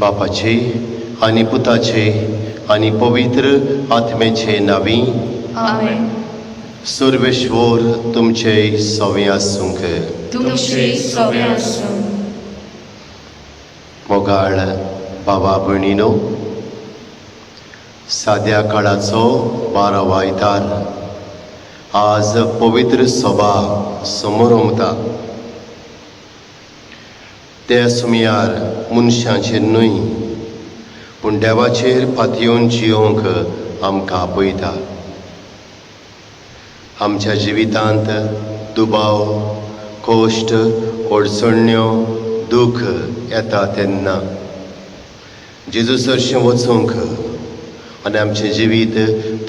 बापाचे आनी पुताचे आनी पवित्र आत्मेचे नावी आमेन. सर्वेश्वर तुमचे सवे आसूंक. तुमचे सवे आसूं. मोगाळ बाबा भयणीनो, साद्या काळाचो 12वा आयतार आज पवित्र सभा समोर उमता. त्या सुमयार मनशांचेर न्हय पूण देवाचेर फातयोवन जियोंक आमकां आपयता. आमच्या जिवितांत दुबाव, कोश्ट, अडचण्यो, दूख येता तेन्ना जेजू सरशें वचूंक आनी आमचें जिवीत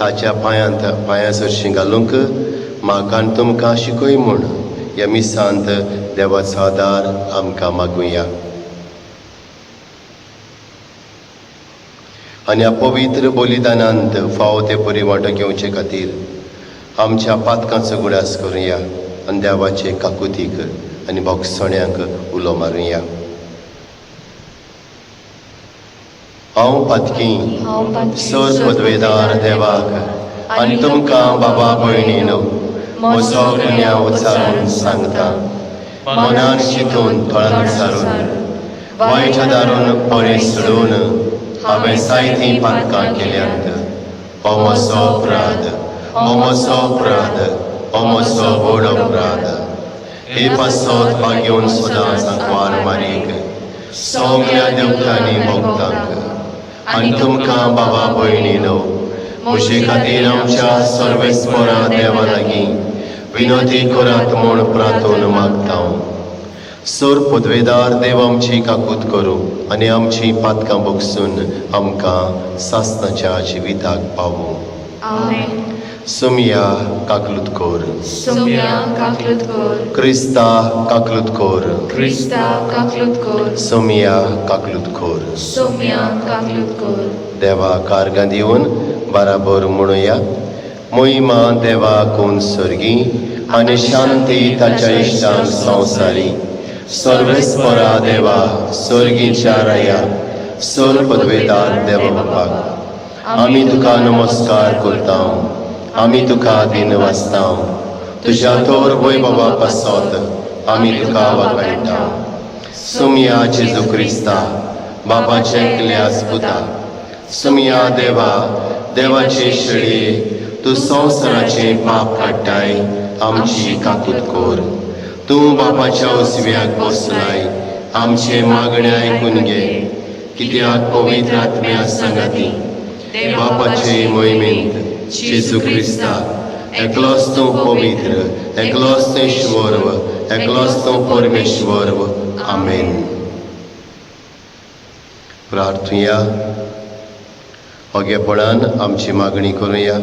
ताच्या पांयां सरशीं घालूंक म्हाका आनी तुमकां शिकय म्हूण ह्या मिसांत देवाचो आदार आमकां मागुया. आनी ह्या पवित्र बलिदानांत फावो ते परी वांटो घेवचे खातीर आमच्या पातकांचो गुडास करुया आनी देवाचे काकुतीक आनी भोगसण्यांक उलो मारुया. हांव पातकी सर पदवेदार देवाक आनी तुमकां बाबा भयणीनो म्हजो गुन्यांव उचारून सांगता. मनान चिंतून थळान सारून वायट दारून बरें सोडून हांवें जायतीं पातकां केल्यांत. हो म्हजो अपराध, हो म्हजो अपराध, हो म्हजो व्हड अपराध. हे पासत मागेवन सदांच आंकवार मारीक सगळ्या देवतांनी भोगतांक आनी तुमकां बाबा भयणीनो म्हजे खातीर आमच्या सर्वेस्परा देवा लागीं विनोदी करात म्हूण प्रार्थना मागता. सर पदवेदार देव आमची काकूत करूं आनी आमची पातकां भोगसून आमकां सासणाच्या जिविताक पावूं. आमेन. सुमया काकलूत कोर. सुमया काकलूत कोर. क्रिस्ता काकलूत कोर. क्रिस्ता काकलूत कोर. सुमया काकलूत कोर. सुमया काकलूत कोर. देवा कारगां दिवन बराबर म्हणुया. मोहिमा देवा कोण सर्गी आनी शांती ताच्या इश्टांक संवसारी. सर्वेस्परा देवा सर्गीच्या राया सर पदवेदार देवा बापाक आमी तुका नमस्कार करता. आमी तुका दिन वाचता. तुज्या तोर वैभवा पासत आमी तुका वगडायता. सुमया जेजू क्रिस्ता बापाचे एकल्याच पुता. सुमया देवा देवाचे शेळये तूं संवसाराचे पाप काडटाय आमची काकूत कोर. तूं बापाच्या उजव्याक बसलाय आमचे मागणे आयकून घे. कित्याक पवित्र आत्म्या सांगाती बापाचे मोहिमेंत जेजू क्रिस्ता एकलोच तूं पवित्र, एकलोच तूं ईश्वर, एकलोच तूं परमेश्वर. आमेन. प्रार्थुया. ओगेपणान आमची मागणी करुया.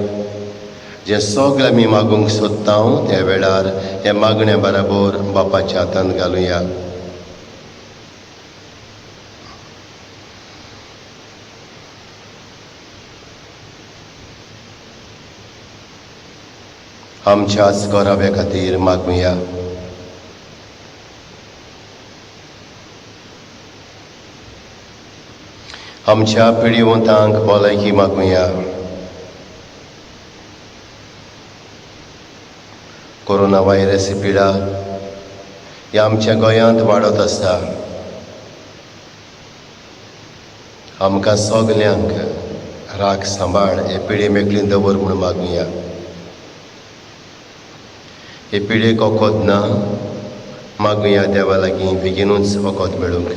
जे सगळें आमी मागूंक सोदता त्या वेळार हे मागण्या बराबर बापाच्या हातांत घालुया. आमच्याच घराब्या खातीर मागुया. आमच्या पिढीवंतांक भलायकी मागुया. कोरोना व्हायरस पिडा ही आमच्या गोंयांत वाडत आसा. आमकां सगल्यांक राख सांबाळ हे पिडे मेकळीन दवर म्हूण मागुया. हे पिडेक वखद ना मागुया देवा लागीं बेगीनूच वखद मेळूंक.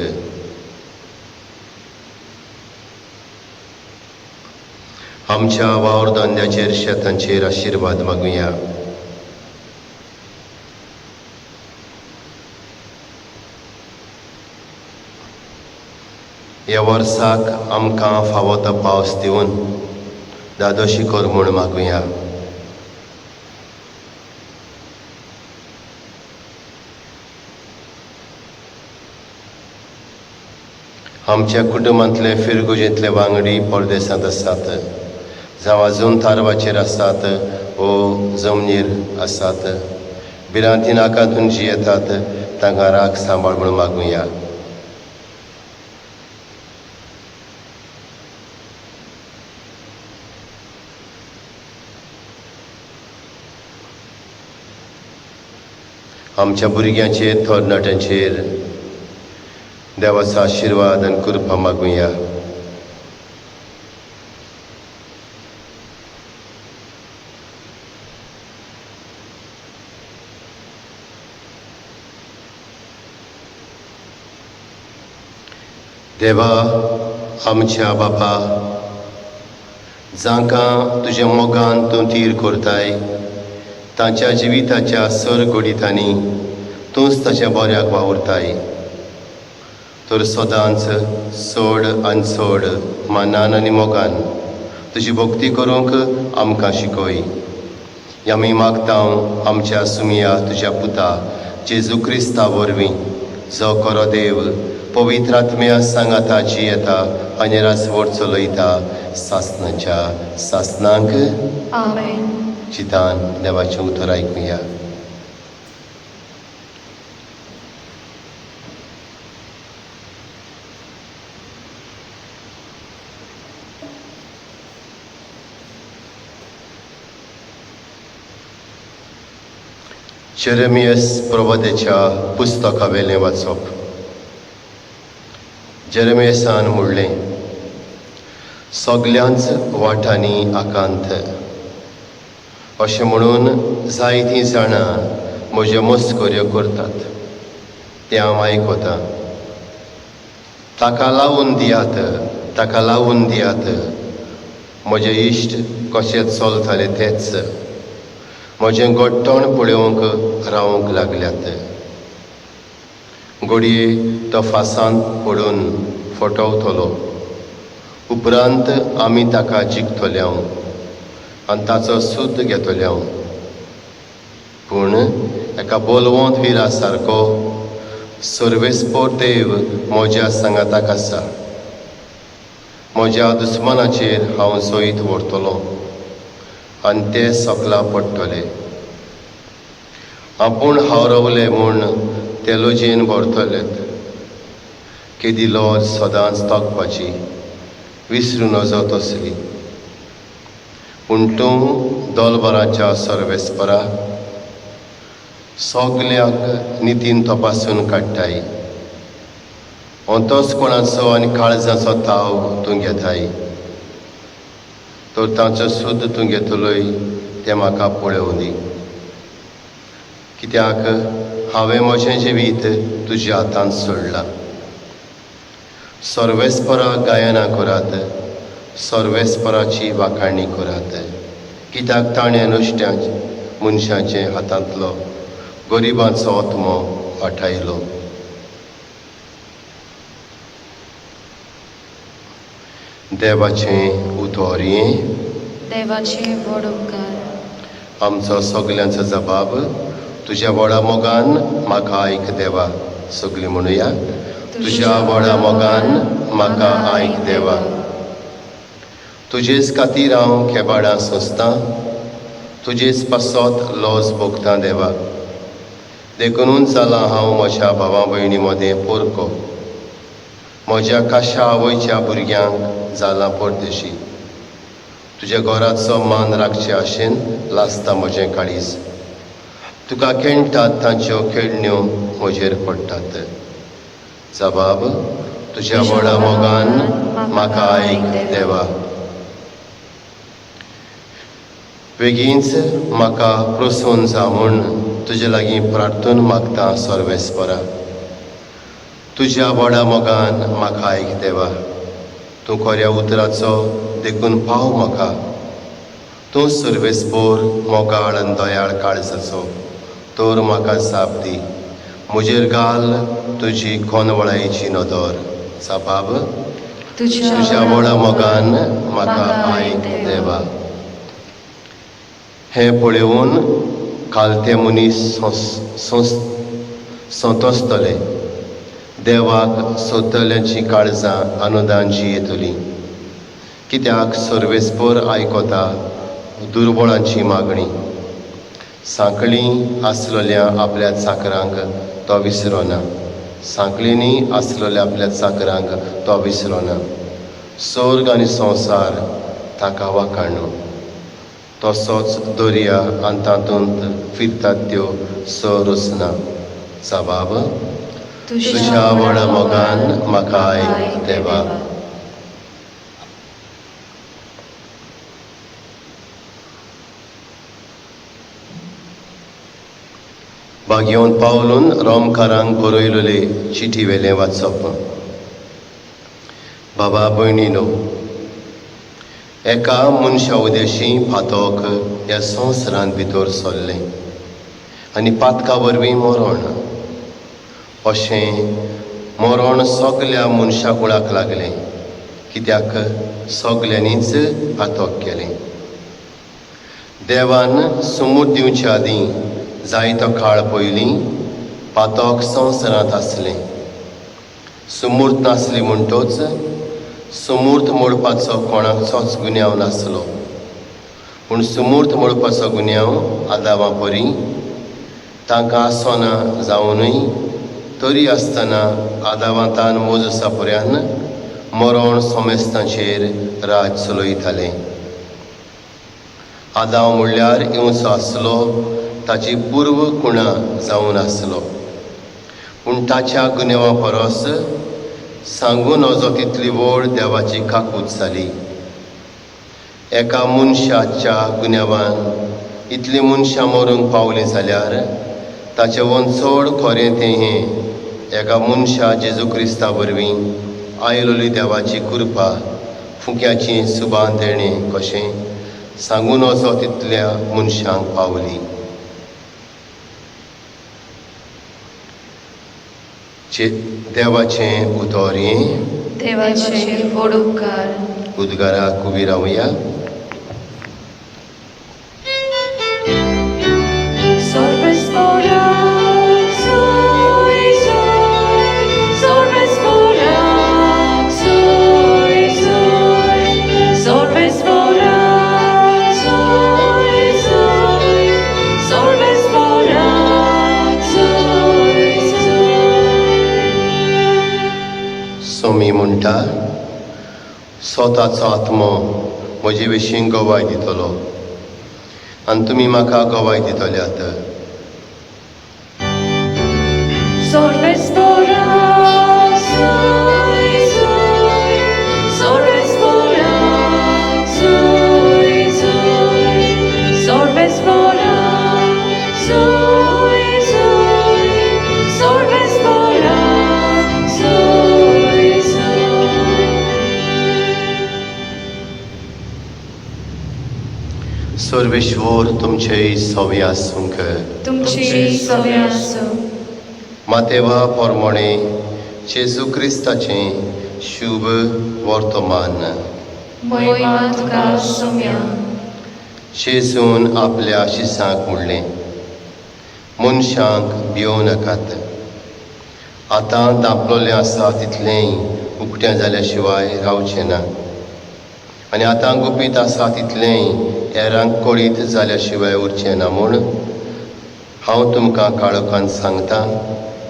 आमच्या वावर धंद्याचेर शेतांचेर आशिर्वाद मागुया. ह्या वर्साक आमकां फावो तो पावस दिवन दादोशी कर म्हूण मागुया. आमच्या कुटुंबांतले फिरगुजेंतले वांगडी परदेसांत आसात, जावं अजून तारवाचेर आसात वो जमनीर आसात, भिरांती नाकातून जी येतात तांकां राख सांबाळ म्हूण मागुया. आमच्या भुरग्यांचेर थोरणाट्यांचेर देवाचो आशिर्वाद आनी कृपा मागुया. देवा आमच्या बापा, जांकां तुज्या मोगान तूं तीर करताय, तांच्या जिविताच्या सर घोडितांनी तूंच ताच्या बऱ्याक वावुरताय. तर सदांच चड आनी चड मानान आनी मोगान तुजी भक्ती करूंक आमकां शिकय. आमी मागतां आमच्या सुमिया तुज्या पुता जेजू क्रिस्ता वरवीं, जो खरो देव पवित्र आत्म्या सांगाताची येता आनी राजवट चलयता सासणाच्या सासनांक. आमेन. चितान देवाचें उतर आयकुया. जेरेमियस प्रवक्त्याच्या पुस्तका वेलें वाचप. जेरेमियसान म्हणलें, सगळ्यांच वाटांनी आकांत. अशें म्हणून जायतीं जाणां म्हज्यो मस्कऱ्यो करतात, तें हांव आयकतां. ताका लावून दियात, ताका लावून दियात. म्हजे इश्ट कशें चलताले तेच म्हजें गोट्टण पळोवंक रावंक लागल्यात. घडये तो फासांत पडून फटवतलो, उपरांत आमी ताका जिखतल्या आनी ताचो सूद घेतल्या. पूण एका बोलवंत विरा सारको सर्वेस्पोर देव म्हज्या सांगाताक आसा. म्हज्या दुस्मानाचेर हांव जैत व्हरतलों आनी ते सकला पडटले. आपूण हावरवलें म्हूण ते लजेन भरतलेत. केदी लज सदांच तोकपाची, विसरू नजो तसली. पूण तूं दोलबराच्या सर्वेस्परा सगल्याक नितीन तपासून काडटाय. अंतोच कोणाचो आनी काळजाचो ताव तूं घेताय. तर तांचो सूद तूं घेतलोय तें म्हाका पळोवं दी. कित्याक हांवें म्हजें जिवीत तुज्या हातांत सोडलां. सर्वेस्परा गायनां करात, सर्वेस्पराची वाखाणणी करात. कित्याक ताणें नुस्त्या मनशाचे हातांतलो गरिबांचो आत्मो वाटायलो. देवाचें उतर हें. देवाचे व्हड उपकार. आमचो सगल्यांचो जबाब तुज्या व्हडा मोगान म्हाका आयक देवा. सगळीं म्हणुया, तुज्या व्हडा मोगान म्हाका आयक देवा. तुजेच खातीर हांव केबाडां सोंसतां, तुजेच पासत लॉस भोगतां देवा. देखून जालां हांव म्हज्या भावा भयणी मदें पोरको. म्हज्या काशा आवयच्या भुरग्यांक जालां परदेशी. तुज्या घराचो मान राखचे आशेन लासता म्हजें काळीज. तुका खेळटात तांच्यो खेळण्यो म्हजेर पडटात. जबाब तुज्या व्हडा मोगान म्हाका आयक देवा. बेगीनच म्हाका प्रसन्न जा म्हूण तुजे लागीं प्रार्थना मागता सर्वेस्परा. तुज्या व्हडा मोगान म्हाका आयक देवा. तूं खऱ्या उतराचो देखून पाव म्हाका. तूं सर्वेस्पोर मोगाळ आनी दयाळ काळजाचो तर म्हाका जाप दी. म्हजेर घाल तुजी खोनवळायेची नदर. जबाब तुज्या व्हडा मोगान म्हाका आयक देवा. हें पळोवन कालते मनीस संतोसतले. देवाक सोदतल्यांची काळजां अनुदानची येतली. कित्याक सर्वेस्पर आयकोता दुर्बळांची मागणी. सांकळीं आसलेल्या आपल्या चाकरांक तो विसरोना. सांकळींनी आसलेल्या आपल्या चाकरांक तो विसरोना. स्वर्ग आनी संवसार ताका वाखाणो. तसोच दर्या आनी तातूंत फिरतात त्यो स रोसना साबाब तुज्या व्हड मोगान म्हाका आयक देवा. भाग्यवन पावलून रोमकारांक बरयलेले चिठी वेलें वाचप. बाबा भयणीनो, एका मनशा उदेशी पातोक ह्या संवसारांत भितर सरलें आनी पातका वरवीं मरण. अशें मरण सगल्या मनशा कुळाक लागलें, कित्याक सगल्यांनीच पातक केलें. देवान समूत दिवचे आदीं जायतो काळ पयलीं पातक संवसारांत आसलें. समूर्त नासली म्हणटच समूर्त मोडपाचो कोणाचोच गुन्यांव नासलो. पूण समूर्त मोडपाचो गुन्यांव आदामा परी तांकां आसना जावनूय तरी आसतना आदामांतान मोजसा पर्यान मरण सोमेस्तांचेर राज चलयतालें. आदाम म्हणल्यार येवचो आसलो ताची पूर्व कुणा जावन आसलो. पूण ताच्या गुन्यांवा परस सांगून वचो तितली व्हड देवाची काकूट जाली. एका मनशाच्या गुन्यांवान इतलीं मनशां मरूंक पावलीं जाल्यार ताचें वन चड खरें तें हें एका मनशा जेजू क्रिस्ता वरवीं आयलोली देवाची कृपा फुक्याची सुबान देणें कशें सांगून वचो तितल्या मनशांक पावली. देवाचें उतर हें देवाचे व्हड उपकार. उद्गाराक उबी रावया. सोमी म्हणटा, स्वताचो आत्मो म्हजे विशीं गवाय दितलो आनी तुमी म्हाका गवाय दितल्यात. सर्वेश्वर तुमचे सवे आसूंक. तुमची सवे आसूं. मातेवा पोरमोणे जेजू क्रिस्ताचें शुभ वर्तमान. महिमा तुका सोम्या. जेजून आपल्या शिसांक म्हणलें, मनशांक भियोव नाकात. आतां दांपलोलें आसा तितलेंय उकतें जाल्या शिवाय रावचें ना. आनी आतां गुपीत आसा तितलेंय हेरांक कळीत जाल्या शिवाय उरचें ना म्हूण हांव तुमकां काळोखान सांगतां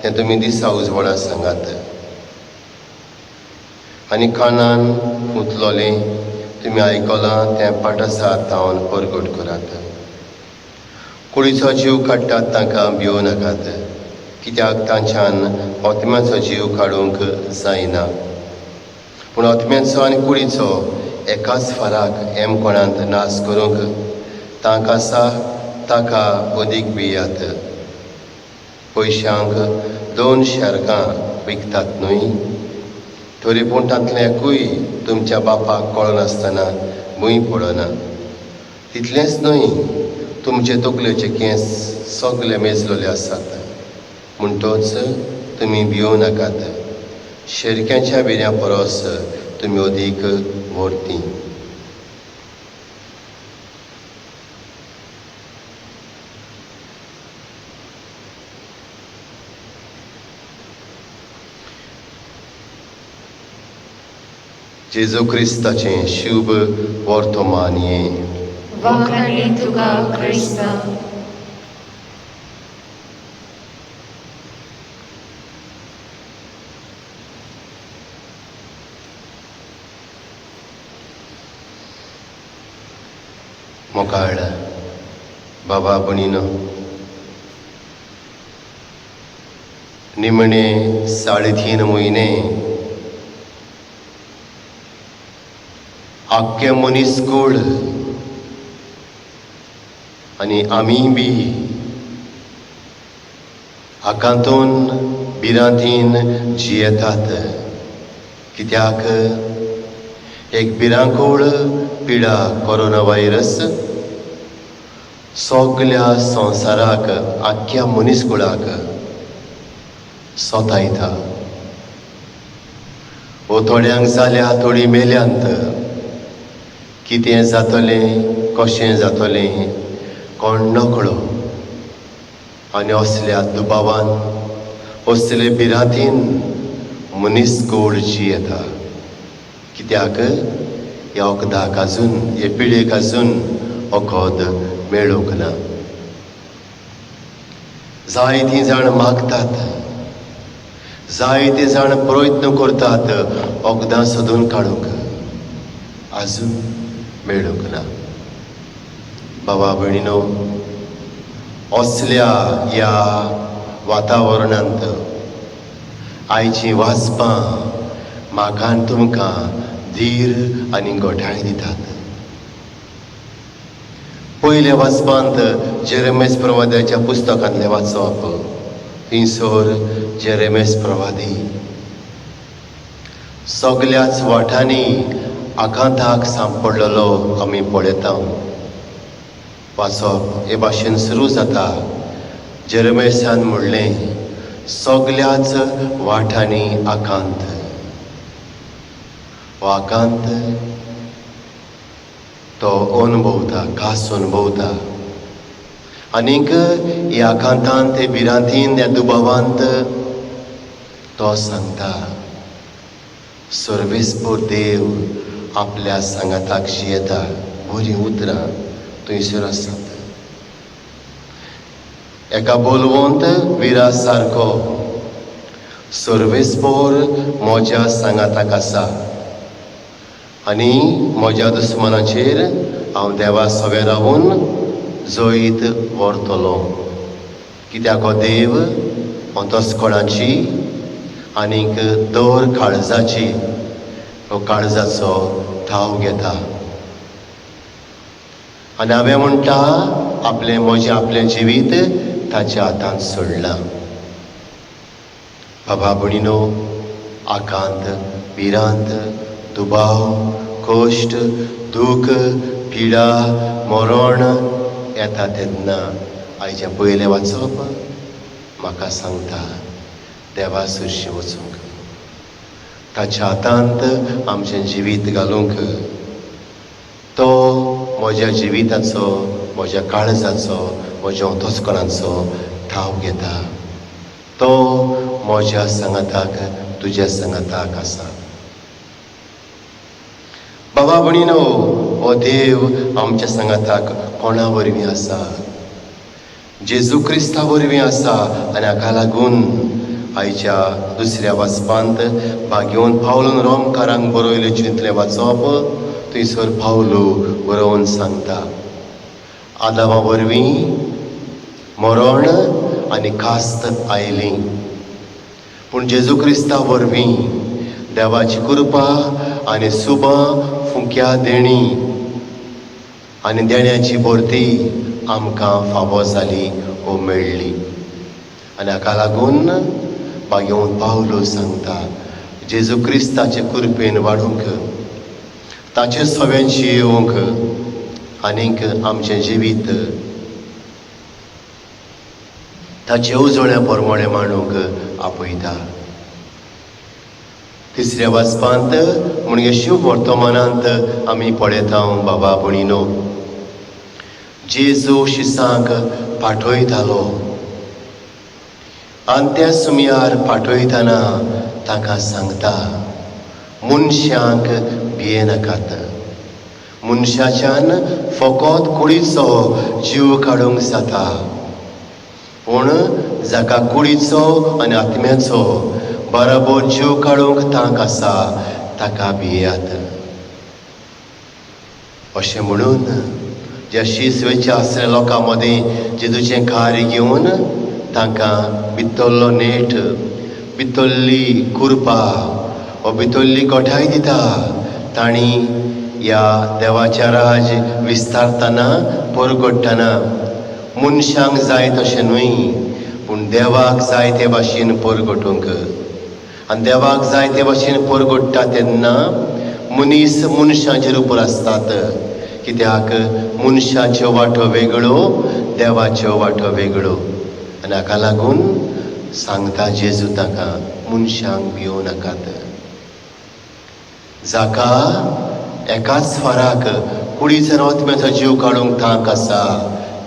तें तुमी दिसा उजवाडाक सांगात. आनी कानान फुतलोलें तुमी आयकलां तें पाठसार तावन परगट करात. कुडीचो जीव काडटात तांकां भियोव नाकात, कित्याक तांच्यान आत्म्याचो जीव काडूंक जायना. पूण आत्म्याचो आनी कुडीचो एकाच फराक हेम कोणांत नास करूंक तांकां आसा ताका अदीक भियात. पयशांक 2 शेरकां विकतात न्हय, तरी पूण तांतलें एकूय तुमच्या बापाक कळनासतना भूंय पडना. तितलेंच न्हय, तुमचे तकलेचे केंस सगळे मेजलोले आसात. म्हणटच तुमी भियोव नाकात. शेरक्यांच्या भिऱ्या परस तुमी अदीक व्हरतीं. जेजू क्रिस्ताचें शुभ वर्तमान हें. वखाणी तुका क्रिस्ता. मोकाळ बाबा भणीनो, निमणे 3.5 म्हयने आख्खे मनीसकूळ आनी आमी बी हाकांतून भिरांतीन जियेतात. कित्याक एक भिरांकूळ पिडा कोरोना व्हायरस सगळ्या संवसाराक, आख्ख्या मनीसकुळाक सोतायता. वो थोड्यांक जाल्या, थोडी मेल्यांत. कितें जातलें, कशें जातलें कोण नकळो. आनी असल्या दुबावान, असले भिरांतीन मनीसकूळ जियेता. कित्याक ह्या वखदाक आजून, हे पिडेक आजून वखद मेळूंक ना. जायतीं जाण मागतात, जायते जाण प्रयत्न करतात वखदां सोदून काडूंक, आजून मेळूंक ना. बाबा भयणीनो, असल्या ह्या वातावरणांत आयचीं वाचपां म्हाका आनी तुमकां धीर आनी घोटाळी दितात. पयले वाचपांत जेरेमेस प्रवाद्याच्या पुस्तकांतलें वाचप. थिंयसर जेरेमेस प्रवादी सगळ्याच वाठांनी आकांताक सांपडलेलो आमी पळयता. वाचप हे भाशेन सुरू जाता. जेरेमेसान म्हणलें, सगळ्याच वाठांनी आकांत. हो आकांत तो अनुभवता, खास अनुभवता. आनीक ह्या आकांतांत, ते भिरांतीन, ह्या दुबावांत तो सांगता, सर्वेस्पर देव आपल्या सांगाताक जियेता. बरीं उतरां थंयसर आसात. एका बोलवंत विरा सारको सर्वेस्पर म्हज्या सांगाताक आसा आनी म्हज्या दुस्मनाचेर हांव देवा सवे रावून जैत व्हरतलो. कित्याक हो देव अंतस्कणाची आनीक दर काळजाची, हो काळजाचो ठाव घेता. आनी हांवें म्हणटा, आपलें जिवीत ताच्या हातांत सोडलां. बाबा भणीनो, आकांत, भिरांत, दुबाव, कश्ट, दूख, पिडा, मरण येता तेन्ना आयचें पयलें वाचप म्हाका सांगता देवा सुरशें वचूंक, ताच्या हातांत आमचें जिवीत घालूंक. तो म्हज्या जिविताचो, म्हज्या काळजाचो, म्हज्या अंतस्कणाचो ठाव घेता. तो म्हज्या सांगाताक, तुज्या सांगाताक आसा. बाबा भणीनो, हो देव आमच्या सांगाताक कोणा वरवीं आसा? जेजू क्रिस्ता वरवीं आसा. आनी हाका लागून आयच्या दुसऱ्या वाचपांत भाग्यवन पावलून रोमकारांक बरयलें चिंतलें वाचप. थंयसर पावलो बरोवन सांगता, आदामा वरवीं मरण आनी कास्त आयली, पूण जेजू क्रिस्ता वरवीं देवाची कृपा आनी सुबां फुंक्या देणी आनी देण्याची भरती आमकां फावो जाली, वो मेळ्ळी. आनी हाका लागून भाग्यवन पावलो सांगता, जेजू क्रिस्ताचे कृपेन वाडूंक, ताचे सव्यांची येवंक आनीक आमचें जिवीत ताचे उजोळ्या परमोणे मांडूंक आपयता. तिसऱ्या वाचपांत म्हणजे शुभ वर्तमानांत आमी पळयता, बाबा भणीनो, जेजू शिसांक पाठयतालो आनी त्या सुमयार पाठयतना ताका सांगता, मनशांक भियेनाकात. मनशाच्यान फकत कुडीचो जीव काडूंक जाता, पूण जाका कुडीचो आनी आत्म्याचो बराबर जीव काडूंक तांक आसा, ताका भियेयात. अशें म्हणून ज्या शिसवेचे आसलेल्या लोकां मदीं जेजूचें कार्य घेवन तांकां भितरलो नेट, भितरली कुरपा वा भितरली गोठाय दिता. तांणी ह्या देवाचें राज विस्तारतना परगडटना मनशांक जाय तशें न्हय, पूण देवाक जाय ते भाशेन परगटूंक. आनी देवाक जाय ते भाशेन परगडटा तेन्ना मनीस मनशाचेर उपर आसतात. कित्याक मनशाच्यो वाटो वेगळ्यो, देवाच्यो वाटो वेगळ्यो. आनी हाका लागून सांगता जेजू ताका, मनशांक भियो नाकात. जाका एकाच फराक कुडीचो आत्म्याचो जीव काडूंक थांक आसा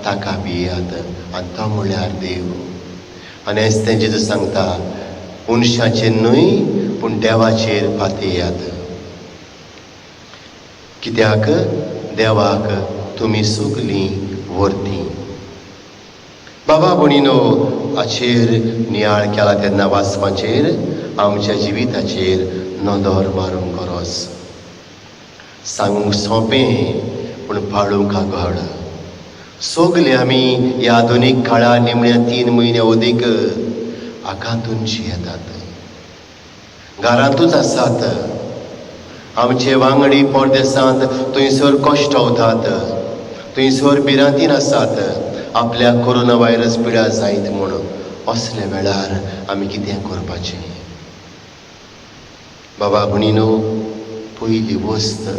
ताका भियात, आनी तो म्हळ्यार देव. आनी हेच तें जेजू सांगता, मनशाचेर न्हय पूण देवाचेर पातयेयात. कित्याक देवाक तुमी सगलीं वर्ती. बाबा भणीनो, हाचेर नियाळ केला तेन्ना वाचपाचेर आमच्या जिविताचेर नदर मारूंक गरज. सांगूंक सोंपें पूण पाळूंक अघड. सगले आमी ह्या आधुनीक काळार निमण्या 3 म्हयने अदीक आकांतून जियेतात, घरांतूच आसात. आमचे वांगडी परदेसांत थंयसर कश्टावतात, थंयसर भिरांतीन आसात आपल्या कोरोना व्हायरस पिड्या जायत म्हूण. असल्या वेळार आमी कितें करपाचें? बाबा भणीनो, पयली वस्त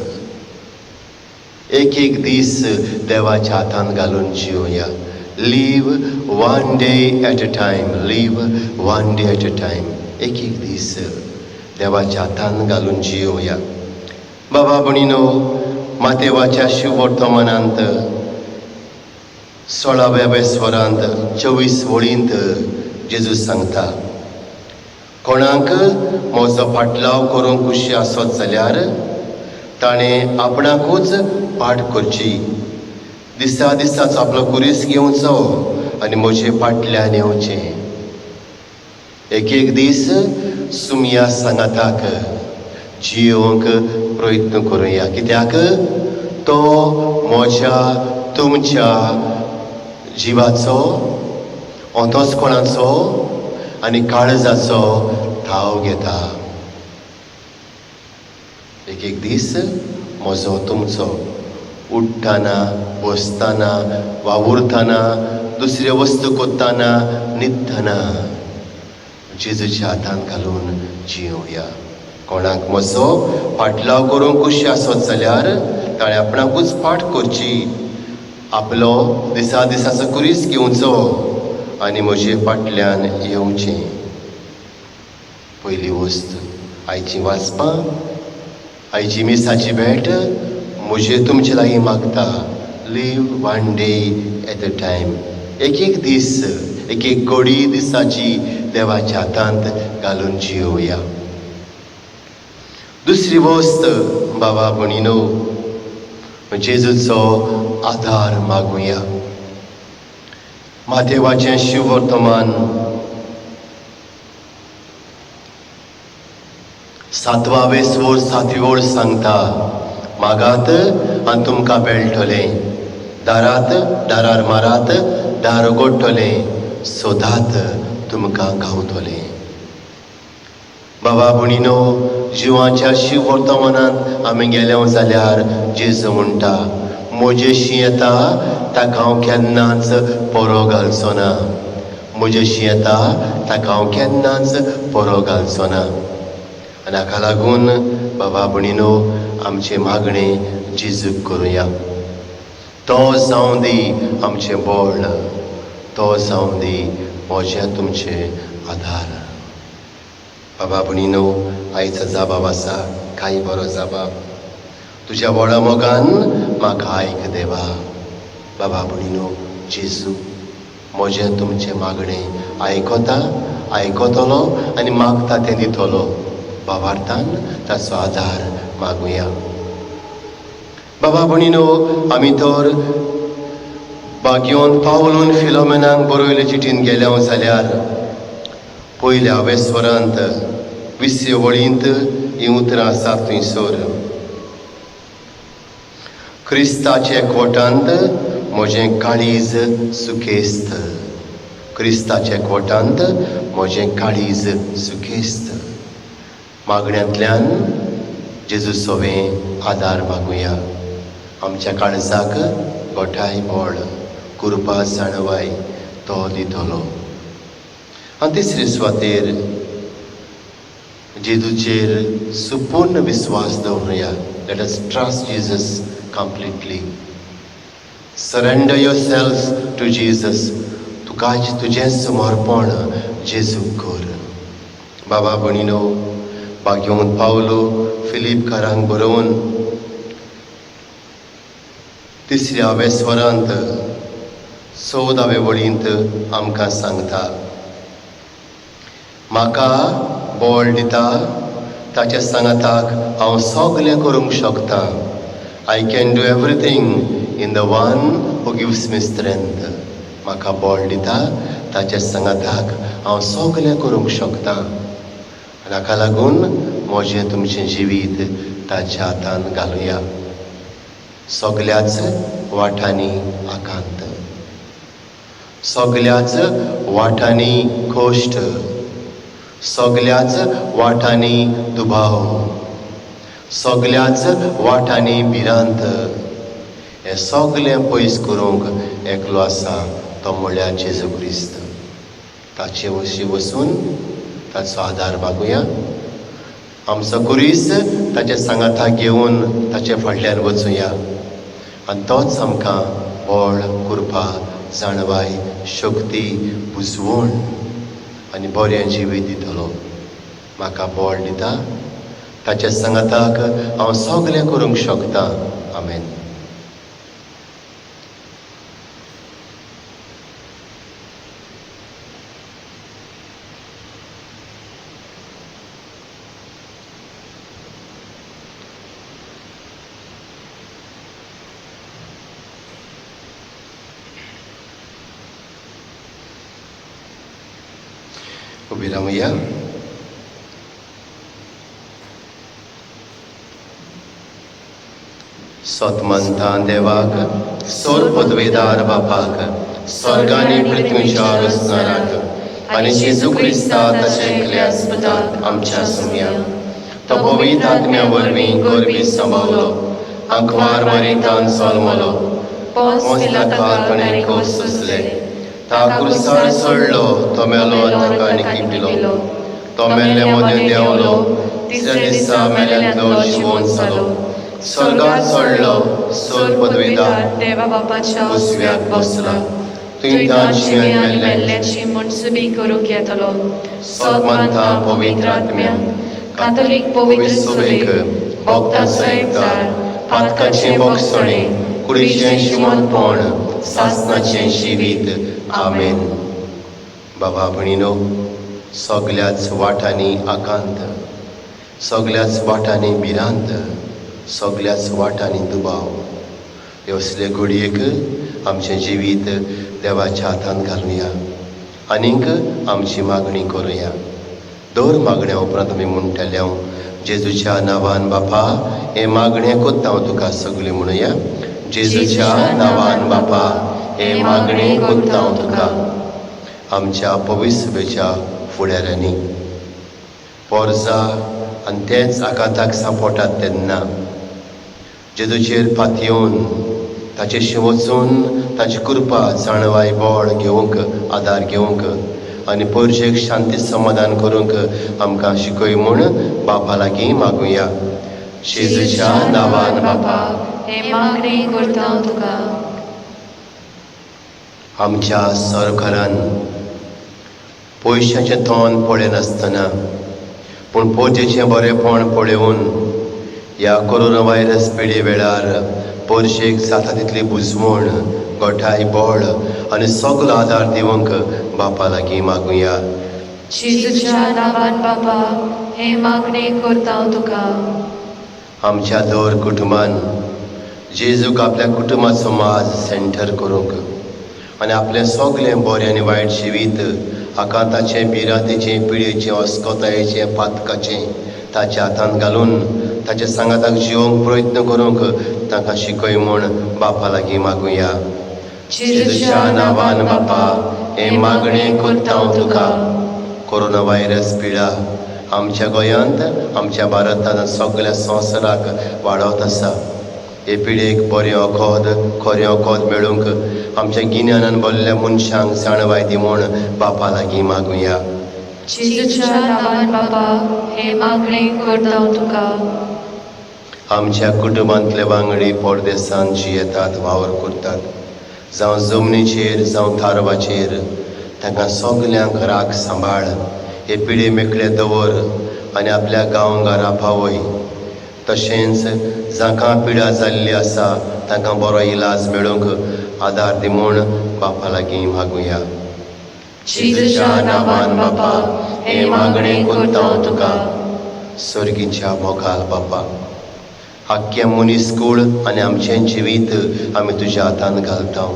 एक दीस देवाच्या हातांत घालून जियोया. Live one day at a time, live one day at a time. एक दीस देवाच्या हातांत घालून जियोया. बाबा भणीनो, मातेवाच्या शिववर्तमानांत 16व्या स्वरांत 24 वळींत जेजू सांगता, कोणाक म्हजो फाटलाव करूंक कुशी आसत जाल्यार ताणें आपणाकूच पाट करची, दिसा दिसाचो आपलो कुरीस घेवचो आनी म्हजे फाटल्यान येवचें. एक दीस सुमया सांगाताक जियोवंक प्रयत्न करुया. कित्याक तो म्हज्या तुमच्या जिवाचो, अंतस्कोणाचो आनी काळजाचो ठाव घेता. एक दीस म्हजो तुमचो उठ्ठाना, बसतना, वावुरतना, दुसऱ्यो वस्तू कोत्ताना, न्हिदतना जेजूच्या हातांत घालून जियोया. कोणाक म्हजो फाटलाव करूंक कुशी आसत जाल्यार ताणें आपणाकूच पाट करची, आपलो दिसा दिसाचो कुरीस घेवचो आनी म्हजे फाटल्यान येवचें. पयली वस्त आयची वाचपां, आयची मिसाची भेट म्हजे तुमचे लागीं मागता. Leave one day at a time. एक दीस, एक घडी दिसाची देवाच्या हातांत घालून जियोया. दुसरी वस्त बाबा भणीनो, जेजूचो आदार मागुया. मातेवाचें शिववर्तमान 7वें स्वर 7वी ओळ सांगता, मागात आनी तुमकां मेळटलें, दारात दारार मारात, दार उगडटलें, सोदात तुमकां गावतलें. बाबा भणीनो, जिवाच्या शिववर्तमानांत आमी गेले जाल्यार जेजू म्हणटा, म्हजेशी येता ताका हांव केन्नाच परो घालचो ना. म्हजेशी येता ताका हांव केन्नाच परो घालचो ना. आनी हाका लागून बाबा भणीनो, आमचें मागणें जेजूक करुया. तो जावं दी आमचें बळ, तो जावं दी म्हजें तुमचें आदार. बाबा भणीनो, आयचो जाबाब आसा, कांय बरो जाबाब. तुज्या व्हडा मोगान म्हाका आयक देवा. बाबा भणीनो, जेजू म्हजें तुमचें मागणें आयकतलो आनी मागता तें दितलो. भावार्थान ताचो आदार मागुया. बाबा भणीनो, आमी तर बागयोन पावलून फिलोमेनाक बरयले चिठीन गेल्या जाल्यार पयल्या स्वरांत 20 वळींत हीं उतरां आसात थंयसर. क्रिस्ताचे एकवटांत म्हजें काळीज सुकेस्त. क्रिस्ताचे एकवटांत म्हजें काळीज सुकेस्त. मागण्यांतल्यान जेजू सोबें आदार मागुया. आमच्या काळजाक गोठाय बोळ कृपा जाणवाय तो दितलो. आनी तिसरे सुवातेर जेजूचेर सुपूर्ण विस्वास दवरुया. Let us trust Jesus completely. Surrender yourselves to Jesus. तुझें समर्पण जेजू कर. बाबा भणिनो, बागेवन पावलो फिलिपकारांक बरोवन 3व्या स्वरांत 14व्या वळींत आमकां सांगता, म्हाका बळ दिता ताच्या सांगाताक हांव सगलें करूंक शकता. I can do everything in the one who gives me strength. म्हाका बळ दिता ताच्या सांगाताक हांव सगलें करूंक शकता. हाका लागून म्हजें तुमचें जिवीत ताच्या हातान घालुया. सगल्याच वाठांनी आकांत, सगल्याच वाठांनी कोश्ट, सगल्याच वाठांनी दुबाव, सगल्याच वाठांनी भिरांत. हें सगलें पयस करूंक एकलो आसा, तो म्हळ्यार जेजू क्रिस्त. ताचे वशी वचून ताचो आदार मागुया. आमचो कुरीस ताच्या सांगाताक घेवन ताचे फाटल्यान वचुया. आनी तोच आमकां बळ, कृपा, जाणवाय, शक्ती, बुजवण आनी बरें जिवीत दितलो. म्हाका बळ दिता ताच्या सांगाताक हांव सगलें करूंक शकता. आमेन. उबी रावुया. सतमंता देवाक, सोर पदवेदार बापाक, स्वर्गानी पृथ्वीच्या रचणाराक आनी जेजू क्रिस्ता ताचे एकल्या स्पुताक आमच्या सुमया. तो पवित्र आत्म्या वरवीं गोरबी सांबावलो, आंखवार मरितान सोलमलो, पोंस पिलाताक आनी कोस सुसले, ता क्रुसार चडलो, तो मेलो ताका आनी पिलो, तो मेल्ले मदें देंवलो, तिसऱ्या दिसा मेल्यांतलो जिवोवन जालो, स्वर्गात चडलो, सोर पदवेदार देवा बापाच्या उजव्याक बसला, थंय तांची आनी मेल्ल्याची मनसुबी करूंक येतलो. सतमंता पवित्र आत्म्या, कातोलीक पवित्र सुबेक, भक्तांचो एकचार, पातकाचें भोगसणें, कुडीचें जिवंतपण, सासणाचें जिवीत. आमेन. बाबा भणिनो, सगल्याच वाठांनी आकांत, सगल्याच वाठांनी भिरांत, सगल्याच वाठांनी दुबाव. हे असले घडयेक आमचें जिवीत देवाच्या हातांत घालुया आनीक आमची मागणी करुया. दर मागण्या उपरांत आमी म्हणटले हांव जेजूच्या नांवान बापा, हे मागणें कोत्ता हांव तुका सगळें म्हणुया. जेजूच्या नांवान बापा, हे मागणें कोत्ता हांव तुका. आमच्या पवित्र सभेच्या फुडाऱ्यांनी पोरजा आनी तेच आकांताक सांपडटात तेन्ना जेजूचेर पातयेवन ताचेशी वचून ताची कृपा, जाणवाय, बळ घेवंक, आदार घेवंक आनी पोरजेक शांती समाधान करूंक आमकां शिकय म्हूण बापा लागीं मागुया. जेजूच्या नांवान बापा, हे मागणी करता हांव तुका. आमच्या सरकारान पयशांचें तोंड पळयनासतना पूण पोरजेचें बरेंपण पळोवन ह्या कोरोना व्हायरस पिडे वेळार पोरशेक जाता तितली बुजवण, गोठाय, बळ आनी सगलो आदार दिवंक बापा लागीं मागुया. जेजूच्या नांवान बापा, हे मागणी करता हांव तुका. आमच्या दर कुटुंबान जेजूक आपल्या कुटुंबाचो माज सेंटर करूंक आनी आपलें सगलें बरें आनी वायट जिवीत आकांताचें, भिरांतेचें, पिडेचें, अस्कोतायेचें, पातकाचें ताच्या हातांत घालून ताच्या सांगाताक जिवंक प्रयत्न करूंक तांकां शिकय म्हूण बापा लागीं मागुया. जेजूच्या नांवान बापा हे मागणें करता हांव तुका. कोरोना व्हायरस पिडा आमच्या गोंयांत आमच्या भारतांत सगळ्या संवसाराक वाडत आसा. हे पिडेक बरें वखद खरें वखद मेळूंक आमच्या गिन्यानान भरल्या मनशांक जाणवाय दी म्हूण बापा लागीं मागुया. जेजूच्या नांवान बापा हे मागणें करता हांव तुका. आमच्या कुटुंबांतले वांगडी परदेसांत जी येतात वावर करतात, जावं जमनीचेर जावं थारवाचेर, तांकां सगल्यांक राख सांबाळ. हे पिडे मेकळे दवर आनी आपल्या गांवगारा पावय. तशेंच जांकां पिडा जाल्ली आसा तांकां बरो इलाज मेळूंक आदार दी म्हूण बापा लागीं मागुया. जेजूच्या नांवान बापा हे मागणें करता हांव तुका. सर्गीच्या मोगाल बापा, आख्ख्या मनीसकूळ आनी आमचें जिवीत आमी तुज्या हातांत घालता.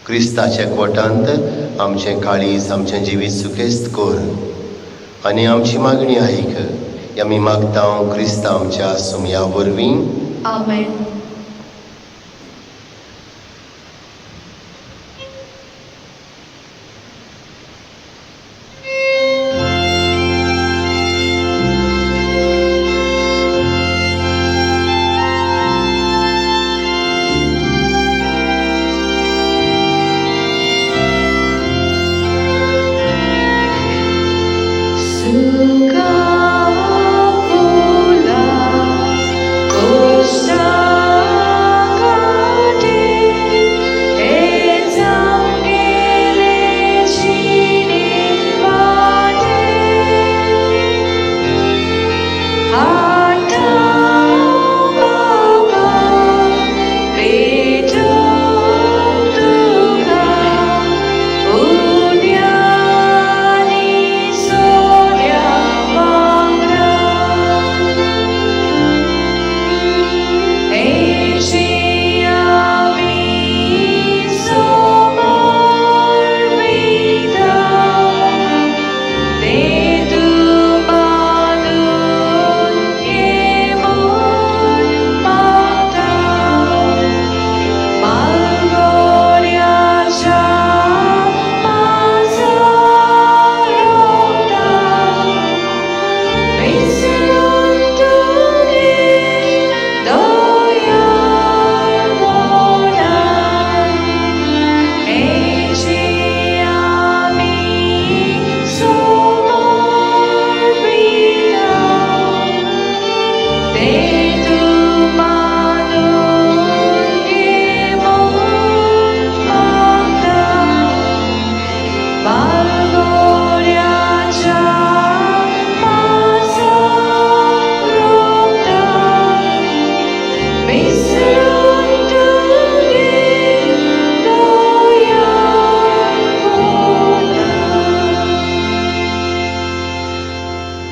क्रिस्ताच्या एकवटांत आमचें काळीज आमचें जिवीत सुकेस्त कर आनी आमची मागणी आयक. आमी मागता क्रिस्ता आमच्या सुमया वरवीं. आमेन.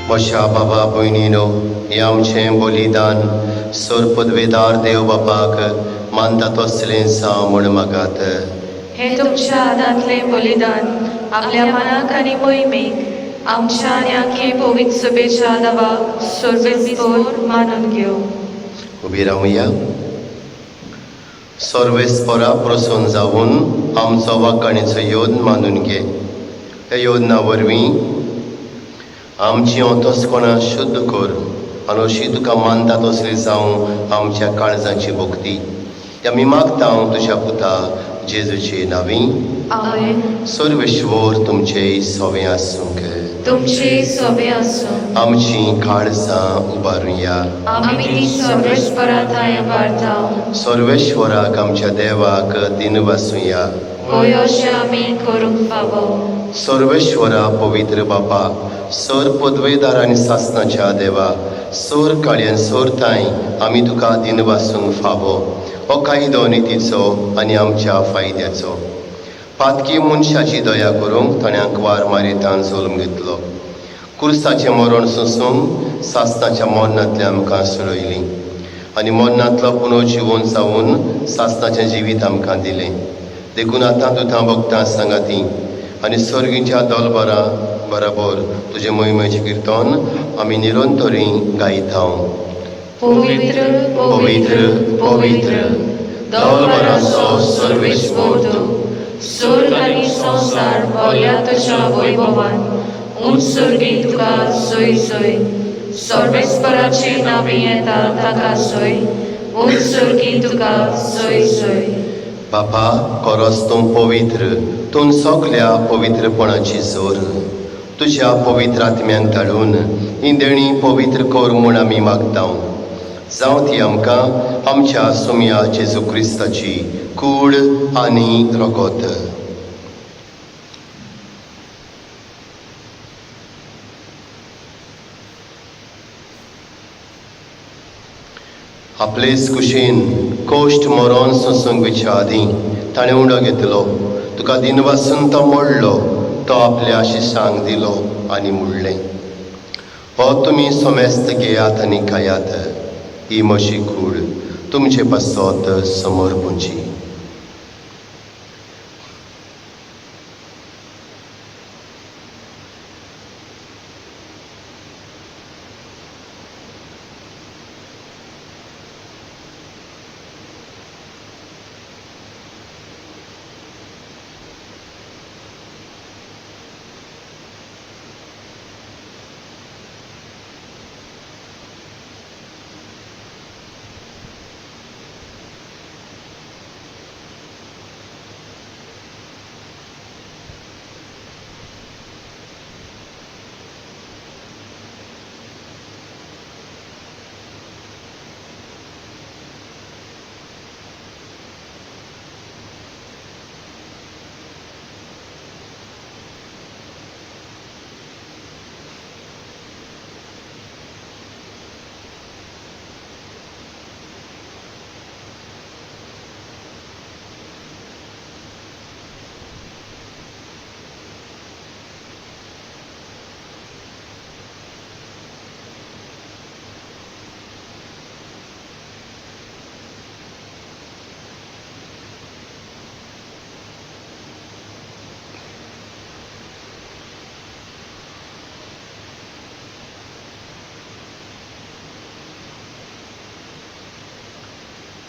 म्हज्या बाबा भयणीनो, हें आमचें बलिदान सोर पदवेदार देव बापाक मानता तसलें जावं म्हूण मागात. हे तुमच्या हातांतलें बलिदान आपल्या मनाक आनी मोहिमेक आमच्या आनी आख्खे पवित्र सभेच्या नांवाक सर्वेस्पर मानून घेव. उबी रावया. सर्वेस्परा प्रसन्न जावन आमचो वाकाणीचो योद मानून घे. ह्या योजना वरवीं आमची अंतस्कणां शुद्ध कर आनी अशी तुका मानता तसली जावं आमच्या काळजाची भक्ती. आमी मागता तुज्या पुता जेजूचे नांवीं. आमेन. सर्वेश्वर तुमचे सोबे आसूंक. तुमचे सोबे आसूं. आमची काळजां उबारुया. आमी ती सर्वेस्परांत उबारता. सर्वेश्वराक आमच्या देवाक दिनवासुया. होय अशें आमी करूंक फावो. सर्वेश्वरा पवित्र बापा, सर पदवेदार आनी सासणाच्या देवा, सर काळ्यान सोरताय आमी तुका दिनवासूंक फावो. हो कायदो नितीचो आनी आमच्या फायद्याचो. पातकी मनशाची दया करूंक ताण्यांक वार मारितान जल्म घेतलो. कुर्साचें मरण सोंसूंक सासणाच्या मरणांतल्यान आमकां सोडयली आनी मरणांतलो पुनर्जीवन जावन सासणाचें जिवीत आमकां दिलें. देखून आतां तुतां भक्तां सांगाती आनी सर्गीच्या दलबरां बरोबर तुजे मोहिमेचे कीर्तन आमी निरंतरी गायता. पवित्र पवित्र पवित्र दलबराचो सर्वेस्वर तूं, स्वर्ग आनी संवसार भरल्या तुज्या वैभवान उत्सर्गी तुका सोय सोय. सर्वेस्पराची नावी येता ताका सोय, उत्सर्गी तुका सोय सोय. बापा खरोच तूं पवित्र, तूं सगल्या पवित्रपणाची जोर. तुज्या पवित्र आत्म्यांक धाडून ही देणी पवित्र कर म्हूण आमी मागता. जावं ती आमकां आमच्या सुम्या जेजू क्रिस्ताची कूड आनी रगत. आपलेच कुशीन कोश्ट मरोन सोंसंगेच्या आदीं ताणें उंडो घेतलो. तुका दिनवासून तो मोडलो, तो आपल्या आशिशांक दिलो आनी मुडलें. हो तुमी सोमेस्त घेयात आनी खायात. ही म्हजी कूड तुमचे पासत समोर पुंजी.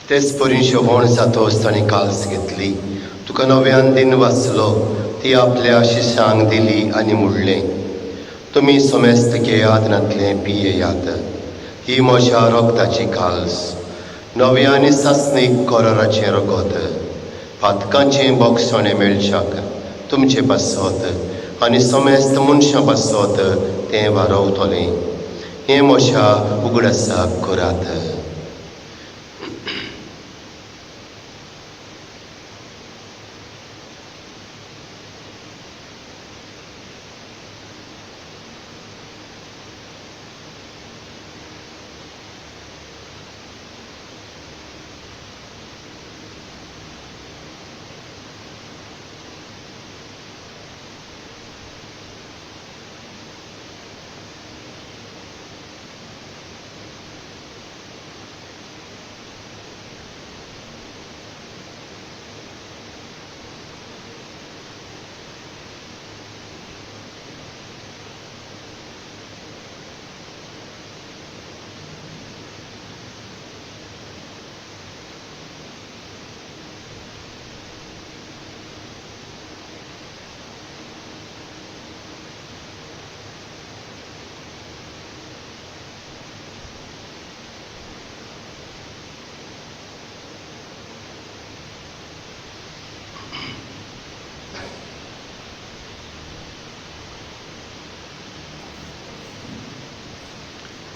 तेच परीन व्हण जातोच ताणें काल्स घेतली. तुका नव्यान दिन वाचलो, ती आपल्या आशिशांक दिली आनी मुडलें. तुमी सोमेस्त घेयात नातलें पियेयात. ही म्हज्या रोगताची काल्स, नव्या आनी सासणीक कोराराचें रगत. पातकांचें बोगसणें मेळच्याक तुमचे पासत आनी सोमेस्त मनशां पासत तें वारवतलें. हें म्हज्या उगडासाक करात.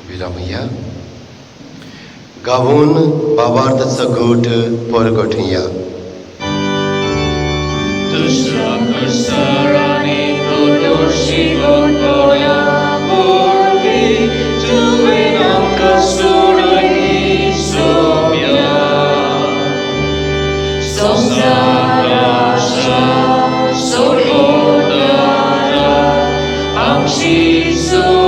विरामया. गावून भावार्थाचा घोट परगटया. तुझ्या कर्सराने दोषी गोंधळ्या बोलवी, तुवें आमकां सोडली सोम्या. संवसाराच्या सोडोवणारा आमची सोड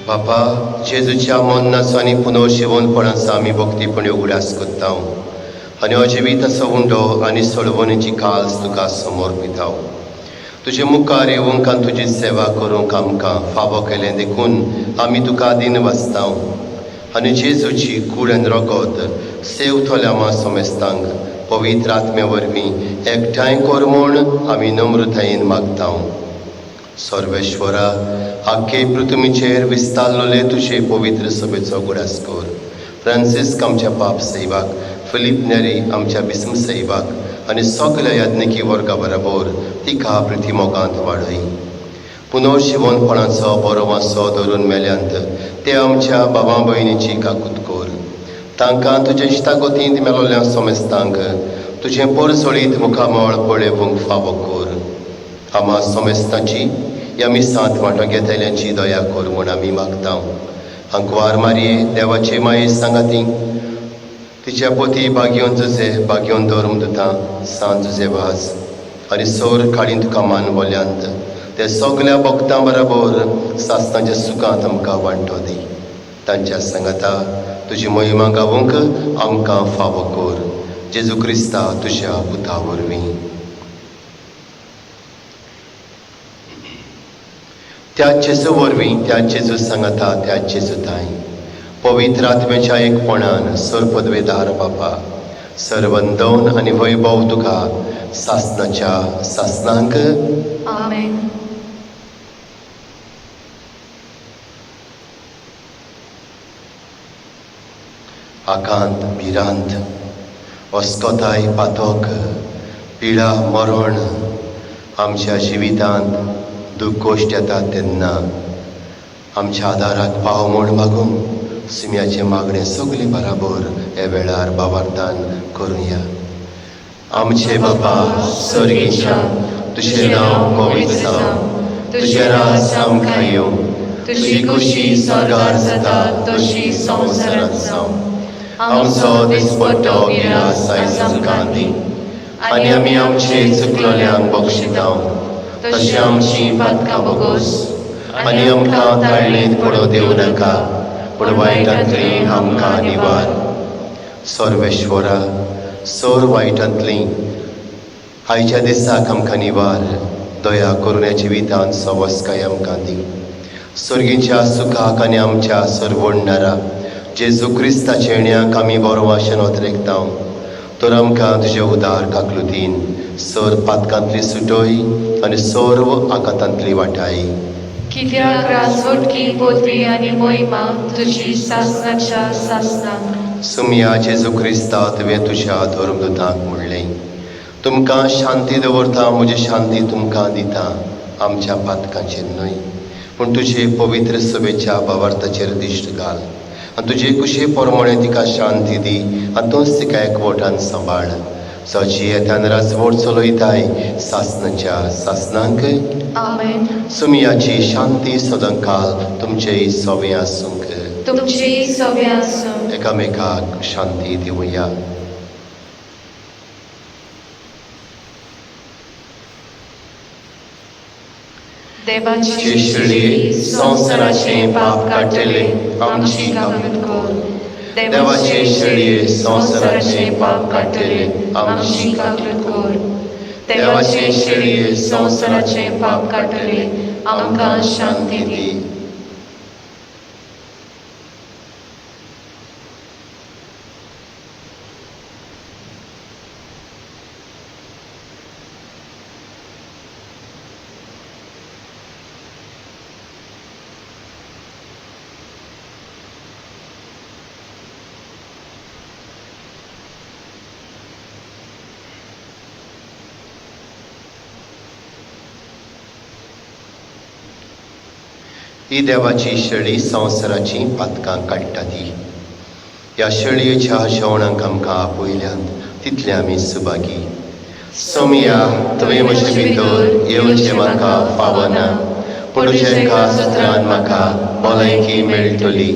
बापा जेजूच्या मोन्नाचो आनी पुनर्शिवणपणाचो आमी भक्तीपणी उगडास करता. आनी अजिविताचो उंडो आनी सोडवणीची काल्स तुका समर्पीत हांव. तुजे मुखार येवंक आनी तुजी सेवा करूंक आमकां फावो केलें देखून आमी तुका दिन वाचतां. आनी जेजूची कूड आनी रगत सेव थोल्या सोमेस्तांक पवित्र आत्मे वरवीं एकठांय कर म्हूण आमी नम्रतायेन मागतां. सर्वेश्वरा, आख्खे पृथ्वीचेर विस्तारलोले तुजे पवित्र सभेचो गुडास कर. फ्रांसिस्क आमच्या पाप सैवाक, फिलीप नेरी आमच्या बिस्म सैवाक आनी सगल्या याज्ञिकी वर्गा बरोबर तिका प्रिथिमोगांत वाडय. पुनर्जीवनपणाचो बरो वांसो धरून मेल्यांत ते आमच्या भावां भयणीची काकूत कर. तांकां तुजे इश्टागतींत मेलोल्या सोमेस्तांक तुजें परसळीत मुखामळ पळोवंक फावो कर. आम्हा सोमेस्तांची ह्या मिसांत वांटो घेतल्यांची दया कर म्हूण आमी मागतां. अंकवार मारये देवाचे माये सांगाती, तिच्या पोती बागयोन जुजे बागयोन धर्म दुतां सांत जुजे वाज आनी सोर काडीन तुका मान बोल्यांत ते सगल्या भक्तां बरोबर सासणाच्या सुखांत आमकां वांटो दी. तांच्या सांगाता तुजी महिमा गावूंक आमकां फावो कर. जेजू क्रिस्ता तुज्या पुता वरवीं. त्या जेजू वरवीं, त्या जेजू सांगाता, त्या जेजू ताई पवित्र आत्म्याच्या एकपणान सरपदवेदार बापा सर्वंदन आनी वैभव तुका सासणाच्या सासणांक आमेन. आकांत भिरांत अस्कोताय पातोक पिडा मरण आमच्या जिवितांत दूख गोश्ट येता तेन्ना आमच्या आदाराक पाव म्हूण मागूंक सुम्याचे मागणें सगळी बराबर हे वेळार बाबार्थान करुया. आमचे बाबा स्वर्गीच्या, तुझें नांव पवित्र जावं, तुजें राज आमकां येवं, तुजी खुशी स्वर्गार जाता तशी संवसारांत जावं. आमचो दिसपट्टो गिरास आयज आमकां दी आनी आमी आमचे चुकलोल्यांक बक्षितांव तशें आमची पातकां बोगोस आनी आमकां ताळणेंत पडोवं दिवं नाका, पूण वायटांतली आमकां निवार. सर्वेश्वरा, सोर वायटांतली आयच्या दिसाक आमकां निवार. दया करून ह्या जिवितांत सवस्काय आमकां दी. सर्गीच्या सुखाक आनी आमच्या सर्वोडणारा जेजू क्रिस्ताचे येण्याक आमी बरो वाशेन ओतरेकतां. तर आमकां तुजे उदार काकलुतीन सर पातकांतली सुटोय आनी सर्व आकांतांतली वाटाय. कित्याक राजवटकी पोती आनी मोहिमा तुजी सासणाच्या सासणांक. सुमया जेजू क्रिस्ता तुवें तुज्या धर्मदुतांक म्हणलें, तुमकां शांती दवरता, म्हजी शांती तुमकां दिता. आमच्या पातकांचेर न्हय पूण तुजे पवित्र सभेच्या भावार्थाचेर दिश्ट घाल आनी तुजे कुशे प्रमाणे तिका शांती दी आनी तोच तिका एकवटान सांबाळ. सची येत्यान राजवट चलयताय सासणाच्या सासणांक. आमेन. सुमयाची शांती सदांकाल तुमचेय सोबे आसूंक. तुमची सवे आसूं. एकामेकाक शांती दिवया. देवाची शिडी संवसाराचे पाप काडटले आमची काकूत कर. देवाचे शिडी संवसाराचे पाप काडटले आमची काकूत कर. देवाचे शिडी संवसाराचे पाप काडटले आमकां शांती दी. ही देवाची शेळी संवसाराची पातकां काडटा ती. ह्या शेळयेच्या जेवणाक आमकां आपयल्यांत तितले आमी सुभागी. सोमया, तुवें म्हजे भितर येवचें म्हाका फावना, पूण तुज्या एका सुत्रान म्हाका भलायकी मेळटली.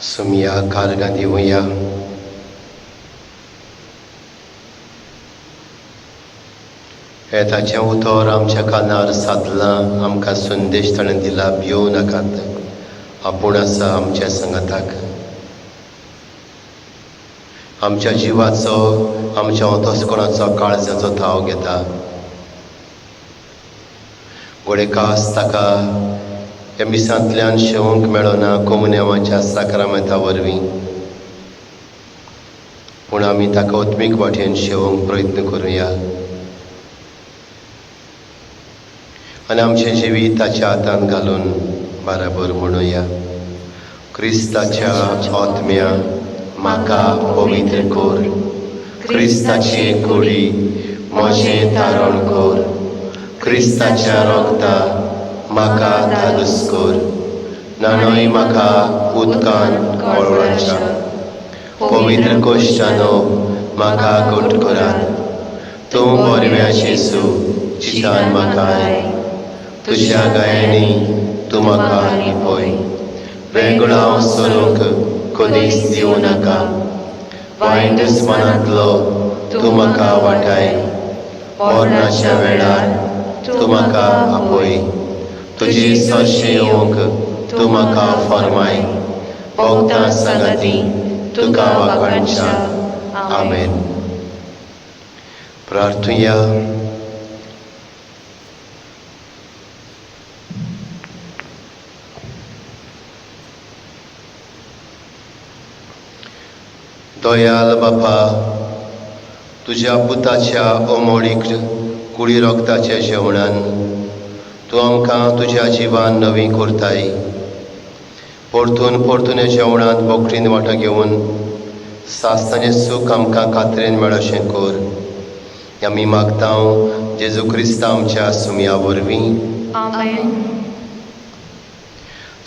सुमिया कारगां दिवया. ताचें उतर आमच्या कानार सादलां, आमकां संदेश ताणें दिला, भियो नाकात, आपूण आसा आमच्या संगताक. आमच्या जिवाचो, आमच्या अंतस्करणाचो काळजाचो ठाव घेता. गोडेकास ताका ह्या मिसांतल्यान शेवंक मेळना कोमुन्यावाच्या साक्रामेंता वरवीं, पूण आमी ताका ओत्मीक वाटेन शेवंक प्रयत्न करुया आनी आमचें जिवीत ताच्या हातांत घालून बराबर म्हणुया. क्रिस्ताच्या आत्म्या म्हाका पवित्र कोर, क्रिस्ताची कुडी म्हजें तारण कोर, क्रिस्ताच्या रोगता म्हाका धादोस कोर, नाणय म्हाका उदकान कळवळाच्या, पवित्र कोश्टानो म्हाका घोट करात. तूं बरव्या येसू चितान म्हाका आय, तुज्या गायांनी तूं म्हाका लिपय. वेगळो हांव सरूंक कधीच दिवं नाका, वायट दुस्मानांतलो तूं म्हाका वाटाय. मरणाच्या वेळार तूं म्हाका आपय, तुजी सरशे येवंक तूं म्हाका फर्माय. भोगतां सांगाती तुका वाखाणच्या. आमेन. प्रार्थुया. दयाल बापा, तुज्या पुताच्या अमोळीक कुडी रोगताच्या जेवणान तूं आमकां तुज्या जिवान नवी करताय. परतून परतून जेवणांत बोकडीन वांटो घेवन सासताचें सूख आमकां खात्रेन मेळोशें कर. आमी मागता जेजू क्रिस्त आमच्या सुमया वरवीं. आमेन.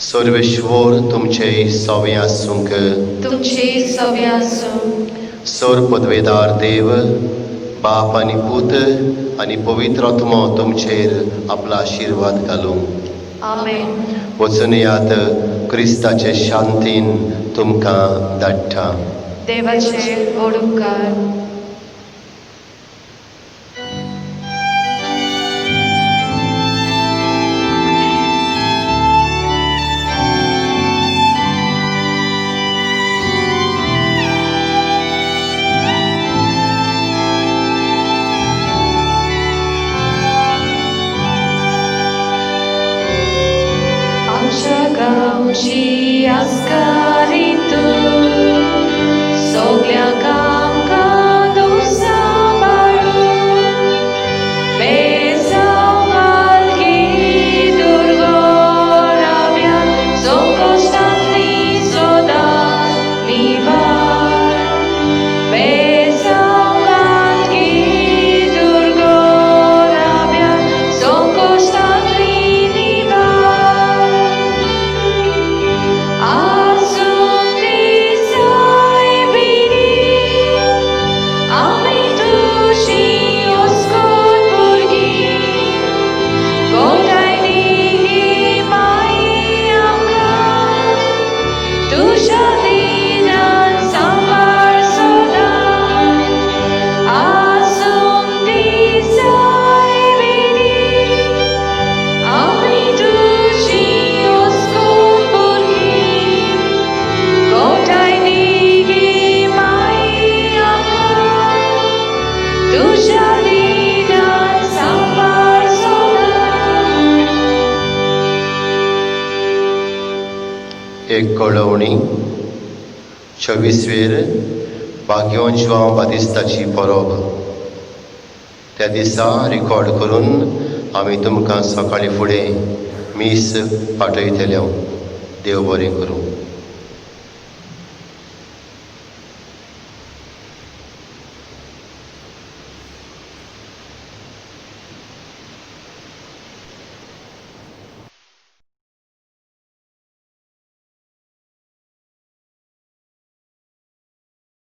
सर्वेश्वर तुमचे सवे आसूंक. तुमचे सवे आसूं. सर पदवेदार देव, बाप आनी पूत आनी पवित्र आत्मो तुमचेर आपलो आशिर्वाद घालूं. आमेन. वचून यात क्रिस्ताचे शांतीन तुमकां धाडटा. देवाचे गोड उपकार. गांवची आस्कारी तूं, सगळ्यांक आमकां दूर सांबाळून, बेजाव मालकी दुर्गोराव्या संकश्टांतली सदांच निवार. बेजाव मालकी दुर्गोराव्या संकश्टांतली एक कळवणी. 24 भाग्यवान जुआंव बातिस्ताची परब. त्या दिसा रिकॉर्ड करून आमी तुमकां सकाळीं फुडें मीस पाठयतले. देव बरें करूं.